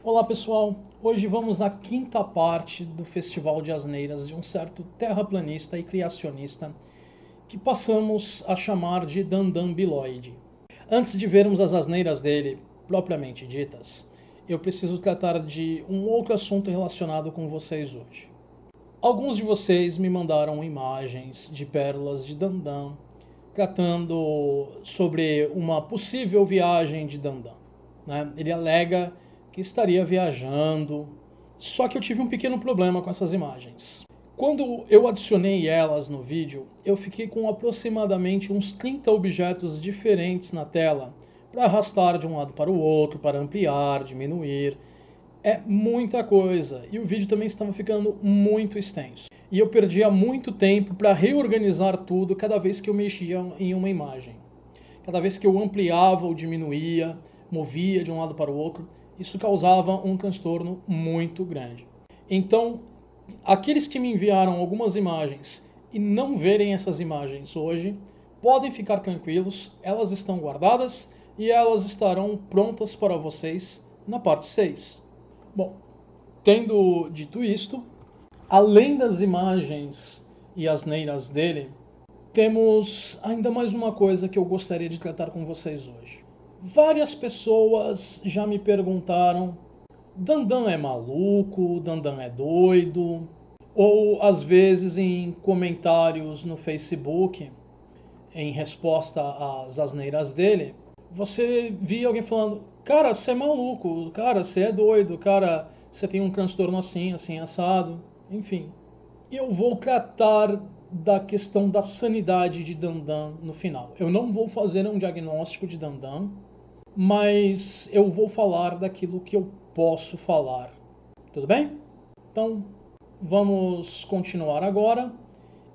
Olá pessoal, hoje vamos à quinta parte do Festival de Asneiras de um certo terraplanista e criacionista que passamos a chamar de Dandan Biloide. Antes de vermos as asneiras dele propriamente ditas, eu preciso tratar de um outro assunto relacionado com vocês hoje. Alguns de vocês me mandaram imagens de pérolas de Dandan tratando sobre uma possível viagem de Dandan, né? Ele alega que estaria viajando, só que eu tive um pequeno problema com essas imagens. Quando eu adicionei elas no vídeo, eu fiquei com aproximadamente uns 30 objetos diferentes na tela para arrastar de um lado para o outro, para ampliar, diminuir. É muita coisa e o vídeo também estava ficando muito extenso. E eu perdia muito tempo para reorganizar tudo cada vez que eu mexia em uma imagem. Cada vez que eu ampliava ou diminuía, movia de um lado para o outro, isso causava um transtorno muito grande. Então, aqueles que me enviaram algumas imagens e não verem essas imagens hoje, podem ficar tranquilos, elas estão guardadas e elas estarão prontas para vocês na parte 6. Bom, tendo dito isto, além das imagens e asneiras dele, temos ainda mais uma coisa que eu gostaria de tratar com vocês hoje. Várias pessoas já me perguntaram: Dandan é maluco? Dandan é doido? Ou às vezes em comentários no Facebook, em resposta às asneiras dele, você via alguém falando: cara, você é maluco, cara, você é doido, cara, você tem um transtorno assim, assim, assado, enfim. Eu vou tratar da questão da sanidade de Dandan no final. Eu não vou fazer um diagnóstico de Dandan, mas eu vou falar daquilo que eu posso falar. Tudo bem? Então, vamos continuar agora.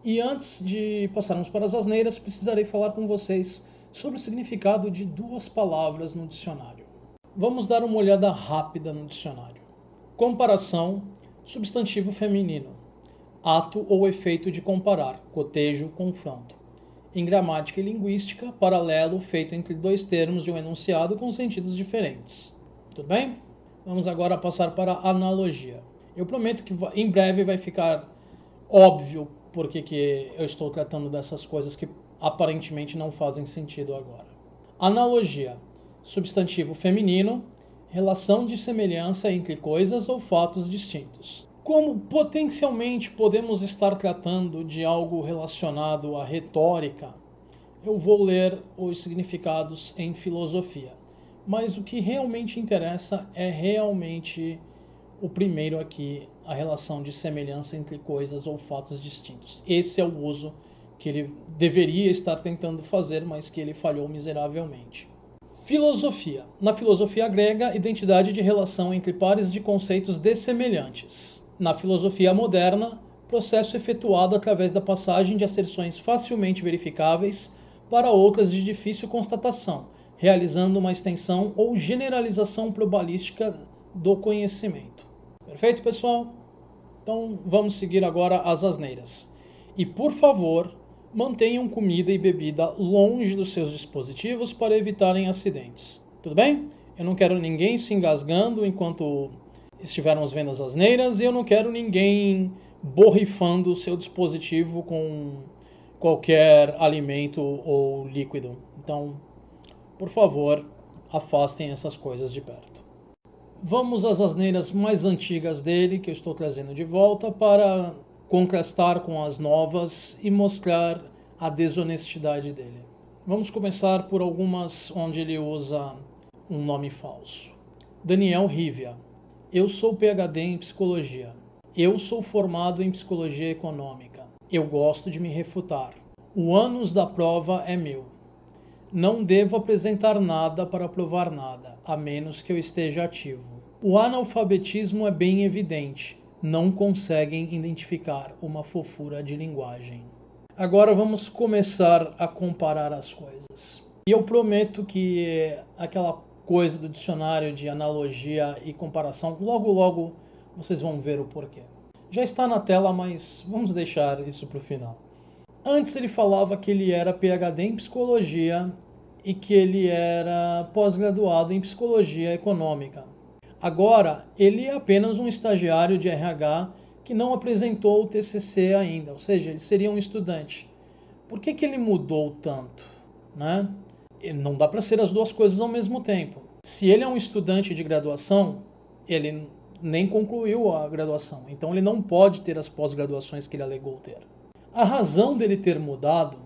E antes de passarmos para as asneiras, precisarei falar com vocês sobre o significado de duas palavras no dicionário. Vamos dar uma olhada rápida no dicionário. Comparação, substantivo feminino. Ato ou efeito de comparar, cotejo, confronto. Em gramática e linguística, paralelo feito entre dois termos de um enunciado com sentidos diferentes. Tudo bem? Vamos agora passar para a analogia. Eu prometo que em breve vai ficar óbvio porque que eu estou tratando dessas coisas que aparentemente não fazem sentido agora. Analogia. Substantivo feminino, relação de semelhança entre coisas ou fatos distintos. Como potencialmente podemos estar tratando de algo relacionado à retórica, eu vou ler os significados em filosofia. Mas o que realmente interessa é realmente o primeiro aqui, a relação de semelhança entre coisas ou fatos distintos. Esse é o uso que ele deveria estar tentando fazer, mas que ele falhou miseravelmente. Filosofia. Na filosofia grega, identidade de relação entre pares de conceitos dessemelhantes. Na filosofia moderna, processo efetuado através da passagem de asserções facilmente verificáveis para outras de difícil constatação, realizando uma extensão ou generalização probabilística do conhecimento. Perfeito, pessoal? Então vamos seguir agora as asneiras. E por favor, mantenham comida e bebida longe dos seus dispositivos para evitarem acidentes. Tudo bem? Eu não quero ninguém se engasgando enquanto estivermos vendo as asneiras e eu não quero ninguém borrifando o seu dispositivo com qualquer alimento ou líquido. Então, por favor, afastem essas coisas de perto. Vamos às asneiras mais antigas dele, que eu estou trazendo de volta, para contrastar com as novas e mostrar a desonestidade dele. Vamos começar por algumas onde ele usa um nome falso. Daniel Rivia. Eu sou PhD em psicologia. Eu sou formado em psicologia econômica. Eu gosto de me refutar. O ânus da prova é meu. Não devo apresentar nada para provar nada, a menos que eu esteja ativo. O analfabetismo é bem evidente. Não conseguem identificar uma fofura de linguagem. Agora vamos começar a comparar as coisas. E eu prometo que aquela coisa do dicionário de analogia e comparação, logo logo vocês vão ver o porquê. Já está na tela, mas vamos deixar isso para o final. Antes ele falava que ele era PhD em psicologia e que ele era pós-graduado em psicologia econômica. Agora, ele é apenas um estagiário de RH que não apresentou o TCC ainda, ou seja, ele seria um estudante. Por que que ele mudou tanto, né? Não dá para ser as duas coisas ao mesmo tempo. Se ele é um estudante de graduação, ele nem concluiu a graduação, então ele não pode ter as pós-graduações que ele alegou ter. A razão dele ter mudado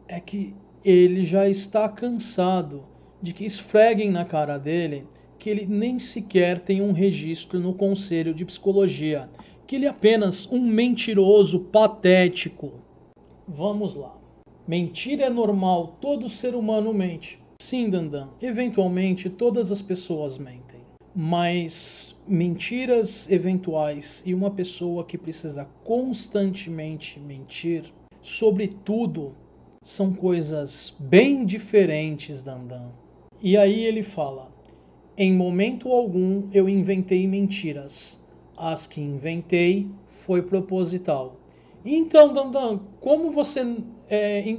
é que ele já está cansado de que esfreguem na cara dele que ele nem sequer tem um registro no Conselho de Psicologia, que ele é apenas um mentiroso patético. Vamos lá. Mentir é normal, todo ser humano mente. Sim, Dandan, eventualmente todas as pessoas mentem. Mas mentiras eventuais e uma pessoa que precisa constantemente mentir sobre tudo são coisas bem diferentes, Dandan. E aí ele fala: em momento algum eu inventei mentiras. As que inventei foi proposital. Então, Dandan, como você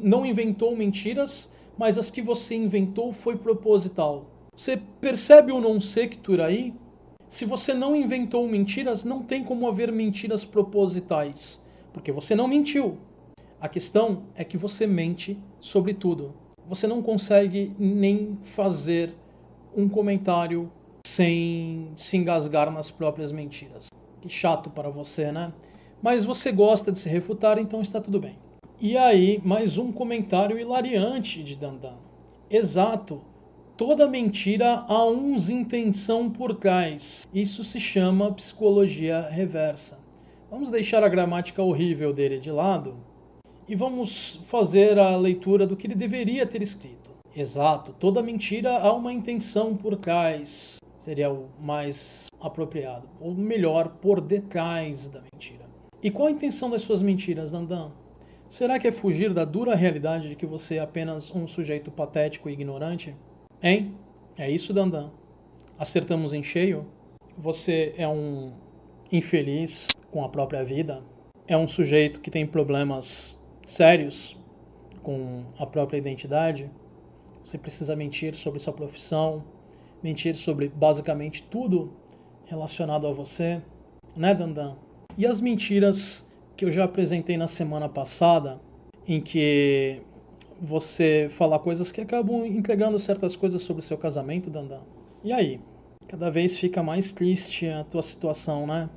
não inventou mentiras, mas as que você inventou foi proposital? Você percebe o non sequitur aí? Se você não inventou mentiras, não tem como haver mentiras propositais, porque você não mentiu. A questão é que você mente sobre tudo. Você não consegue nem fazer um comentário sem se engasgar nas próprias mentiras. Que chato para você, né? Mas você gosta de se refutar, então está tudo bem. E aí, mais um comentário hilariante de Dandan. Exato. Toda mentira há uns intenção por trás. Isso se chama psicologia reversa. Vamos deixar a gramática horrível dele de lado e vamos fazer a leitura do que ele deveria ter escrito. Exato, toda mentira há uma intenção por trás. Seria o mais apropriado. Ou melhor, por detrás da mentira. E qual a intenção das suas mentiras, Dandan? Será que é fugir da dura realidade de que você é apenas um sujeito patético e ignorante? Hein? É isso, Dandan? Acertamos em cheio? Você é um infeliz com a própria vida? É um sujeito que tem problemas sérios com a própria identidade? Você precisa mentir sobre sua profissão, mentir sobre basicamente tudo relacionado a você, né, Dandan? E as mentiras que eu já apresentei na semana passada, em que você fala coisas que acabam entregando certas coisas sobre o seu casamento, Dandan. E aí? Cada vez fica mais triste a tua situação, né?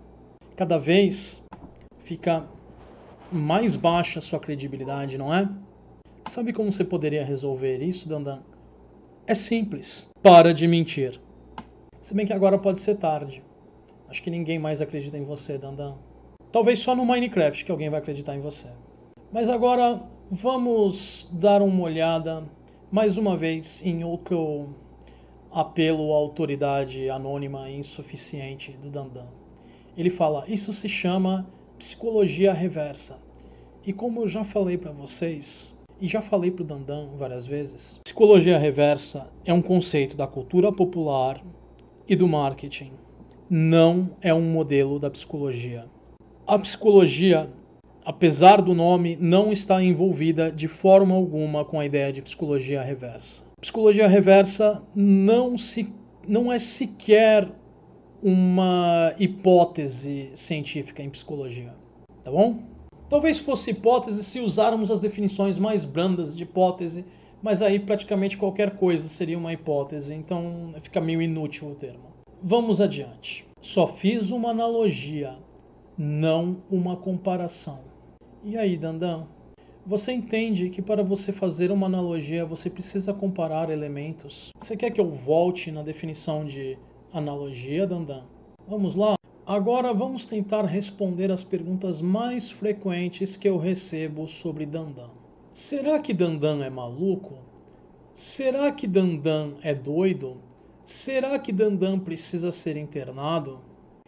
Cada vez fica mais baixa a sua credibilidade, não é? Sabe como você poderia resolver isso, Dandan? É simples. Para de mentir. Se bem que agora pode ser tarde. Acho que ninguém mais acredita em você, Dandan. Talvez só no Minecraft que alguém vai acreditar em você. Mas agora vamos dar uma olhada mais uma vez em outro apelo à autoridade anônima e insuficiente do Dandan. Ele fala: isso se chama psicologia reversa. E como eu já falei para vocês, e já falei para o Dandan várias vezes, psicologia reversa é um conceito da cultura popular e do marketing. Não é um modelo da psicologia. A psicologia, apesar do nome, não está envolvida de forma alguma com a ideia de psicologia reversa. Psicologia reversa não é sequer uma hipótese científica em psicologia, tá bom? Talvez fosse hipótese se usarmos as definições mais brandas de hipótese, mas aí praticamente qualquer coisa seria uma hipótese, então fica meio inútil o termo. Vamos adiante. Só fiz uma analogia, não uma comparação. E aí, Dandan? Você entende que para você fazer uma analogia você precisa comparar elementos? Você quer que eu volte na definição de analogia, Dandan? Vamos lá? Agora vamos tentar responder as perguntas mais frequentes que eu recebo sobre Dandan. Será que Dandan é maluco? Será que Dandan é doido? Será que Dandan precisa ser internado?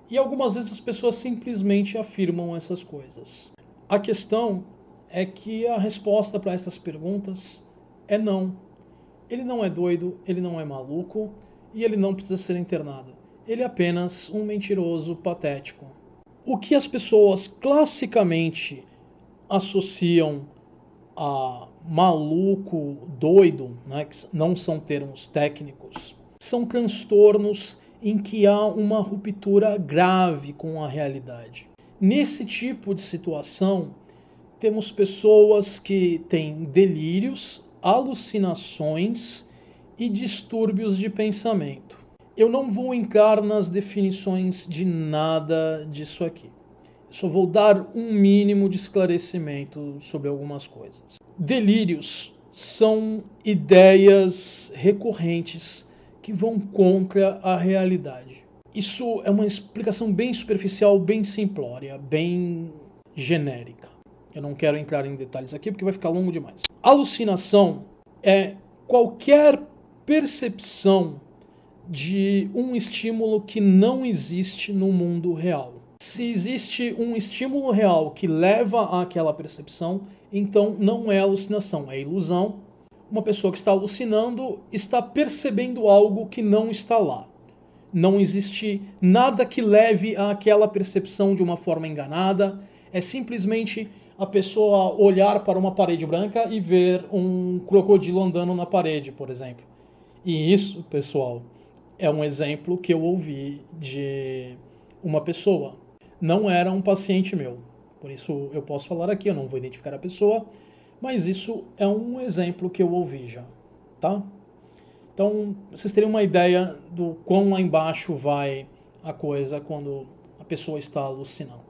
E algumas vezes as pessoas simplesmente afirmam essas coisas. A questão é que a resposta para essas perguntas é não. Ele não é doido, ele não é maluco e ele não precisa ser internado. Ele é apenas um mentiroso patético. O que as pessoas classicamente associam a maluco, doido, né, que não são termos técnicos, são transtornos em que há uma ruptura grave com a realidade. Nesse tipo de situação, temos pessoas que têm delírios, alucinações e distúrbios de pensamento. Eu não vou entrar nas definições de nada disso aqui. Só vou dar um mínimo de esclarecimento sobre algumas coisas. Delírios são ideias recorrentes que vão contra a realidade. Isso é uma explicação bem superficial, bem simplória, bem genérica. Eu não quero entrar em detalhes aqui porque vai ficar longo demais. Alucinação é qualquer percepção de um estímulo que não existe no mundo real. Se existe um estímulo real que leva àquela percepção, então não é alucinação, é ilusão. Uma pessoa que está alucinando está percebendo algo que não está lá. Não existe nada que leve àquela percepção de uma forma enganada. É simplesmente a pessoa olhar para uma parede branca e ver um crocodilo andando na parede, por exemplo. E isso, pessoal, é um exemplo que eu ouvi de uma pessoa. Não era um paciente meu. Por isso eu posso falar aqui, eu não vou identificar a pessoa, mas isso é um exemplo que eu ouvi já, tá? Então, vocês teriam uma ideia do quão lá embaixo vai a coisa quando a pessoa está alucinando.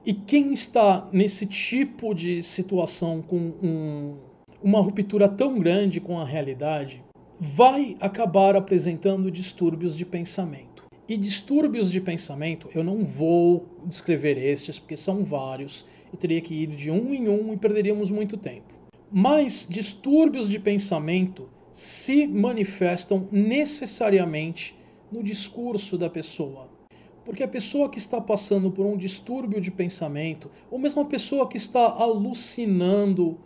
E quem está nesse tipo de situação com uma ruptura tão grande com a realidade vai acabar apresentando distúrbios de pensamento. E distúrbios de pensamento, eu não vou descrever estes, porque são vários, eu teria que ir de um em um e perderíamos muito tempo. Mas distúrbios de pensamento se manifestam necessariamente no discurso da pessoa. Porque a pessoa que está passando por um distúrbio de pensamento, ou mesmo a pessoa que está alucinando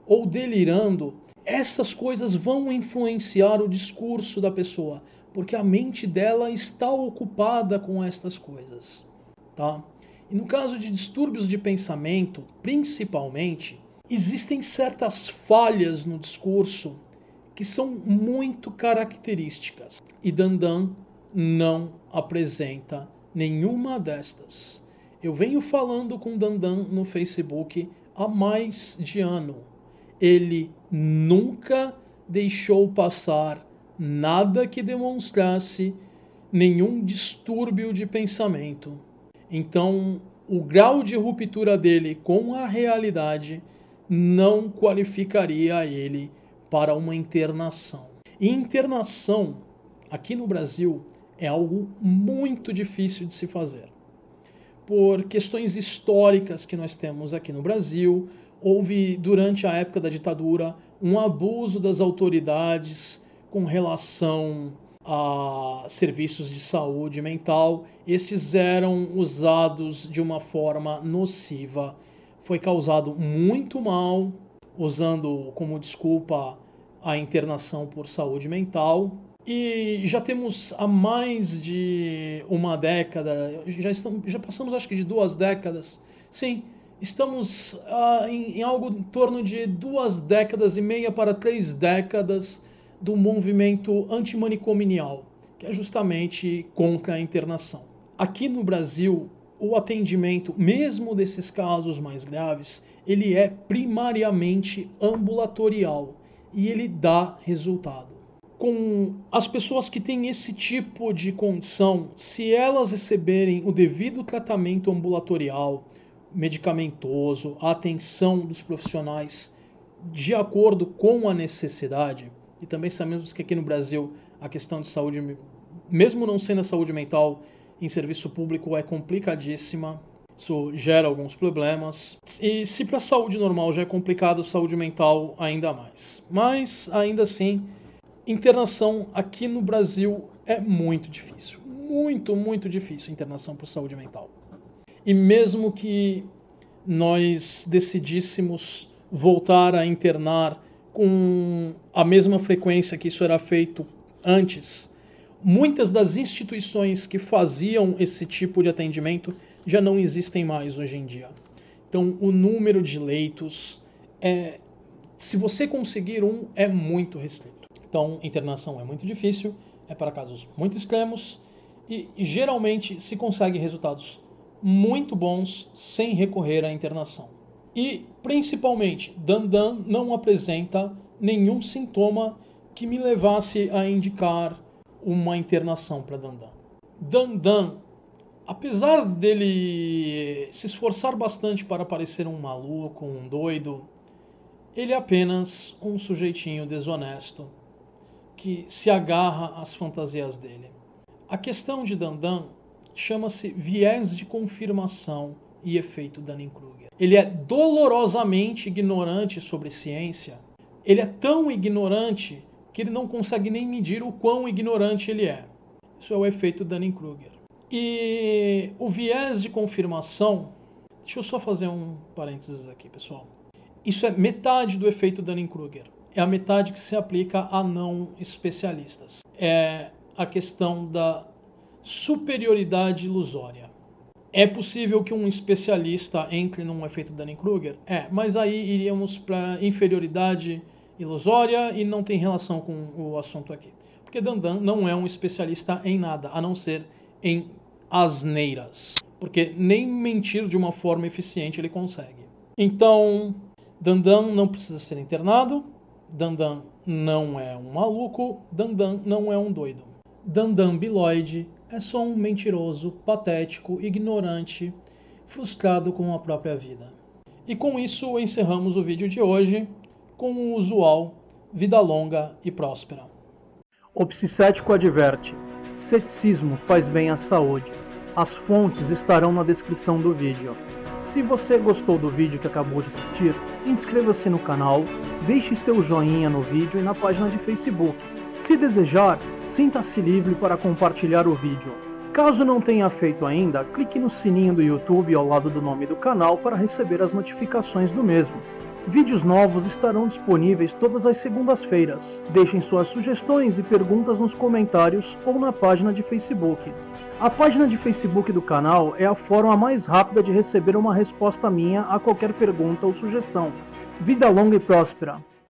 ou delirando, essas coisas vão influenciar o discurso da pessoa, porque a mente dela está ocupada com estas coisas, tá? E no caso de distúrbios de pensamento, principalmente, existem certas falhas no discurso que são muito características. E Dandan não apresenta nenhuma destas. Eu venho falando com Dandan no Facebook há mais de ano. Ele nunca deixou passar nada que demonstrasse nenhum distúrbio de pensamento. Então, o grau de ruptura dele com a realidade não qualificaria ele para uma internação. E internação, aqui no Brasil, é algo muito difícil de se fazer. Por questões históricas que nós temos aqui no Brasil, houve, durante a época da ditadura, um abuso das autoridades com relação a serviços de saúde mental. Estes eram usados de uma forma nociva. Foi causado muito mal, usando como desculpa a internação por saúde mental. E já temos há mais de uma década, já passamos acho que de 2 décadas, sim, estamos em algo em torno de 2 décadas e meia para 3 décadas do movimento antimanicomial, que é justamente contra a internação. Aqui no Brasil, o atendimento, mesmo desses casos mais graves, ele é primariamente ambulatorial e ele dá resultado. Com as pessoas que têm esse tipo de condição, se elas receberem o devido tratamento ambulatorial, medicamentoso, a atenção dos profissionais de acordo com a necessidade, e também sabemos que aqui no Brasil a questão de saúde, mesmo não sendo a saúde mental em serviço público, é complicadíssima. Isso gera alguns problemas. E se para a saúde normal já é complicado, saúde mental ainda mais. Mas, ainda assim, internação aqui no Brasil é muito difícil. Muito, muito difícil internação por saúde mental. E mesmo que nós decidíssemos voltar a internar com a mesma frequência que isso era feito antes, muitas das instituições que faziam esse tipo de atendimento já não existem mais hoje em dia. Então, o número de leitos, se você conseguir um, é muito restrito. Então, internação é muito difícil, é para casos muito extremos, e geralmente se consegue resultados muito bons sem recorrer à internação. E, principalmente, Dandan não apresenta nenhum sintoma que me levasse a indicar uma internação para Dandan. Dandan, apesar dele se esforçar bastante para parecer um maluco, um doido, ele é apenas um sujeitinho desonesto que se agarra às fantasias dele. A questão de Dandan chama-se viés de confirmação e efeito Dunning-Kruger. Ele é dolorosamente ignorante sobre ciência. Ele é tão ignorante que ele não consegue nem medir o quão ignorante ele é. Isso é o efeito Dunning-Kruger. E o viés de confirmação... Deixa eu só fazer um parênteses aqui, pessoal. Isso é metade do efeito Dunning-Kruger. É a metade que se aplica a não especialistas. É a questão da superioridade ilusória. É possível que um especialista entre num efeito Dunning-Kruger? Mas aí iríamos para inferioridade ilusória e não tem relação com o assunto aqui. Porque Dandan não é um especialista em nada, a não ser em asneiras. Porque nem mentir de uma forma eficiente ele consegue. Então, Dandan não precisa ser internado, Dandan não é um maluco, Dandan não é um doido. Dandan biloide é só um mentiroso, patético, ignorante, frustrado com a própria vida. E com isso encerramos o vídeo de hoje com o usual vida longa e próspera. O Psicético adverte: ceticismo faz bem à saúde. As fontes estarão na descrição do vídeo. Se você gostou do vídeo que acabou de assistir, inscreva-se no canal, deixe seu joinha no vídeo e na página de Facebook. Se desejar, sinta-se livre para compartilhar o vídeo. Caso não tenha feito ainda, clique no sininho do YouTube ao lado do nome do canal para receber as notificações do mesmo. Vídeos novos estarão disponíveis todas as segundas-feiras. Deixem suas sugestões e perguntas nos comentários ou na página de Facebook. A página de Facebook do canal é a forma mais rápida de receber uma resposta minha a qualquer pergunta ou sugestão. Vida longa e próspera!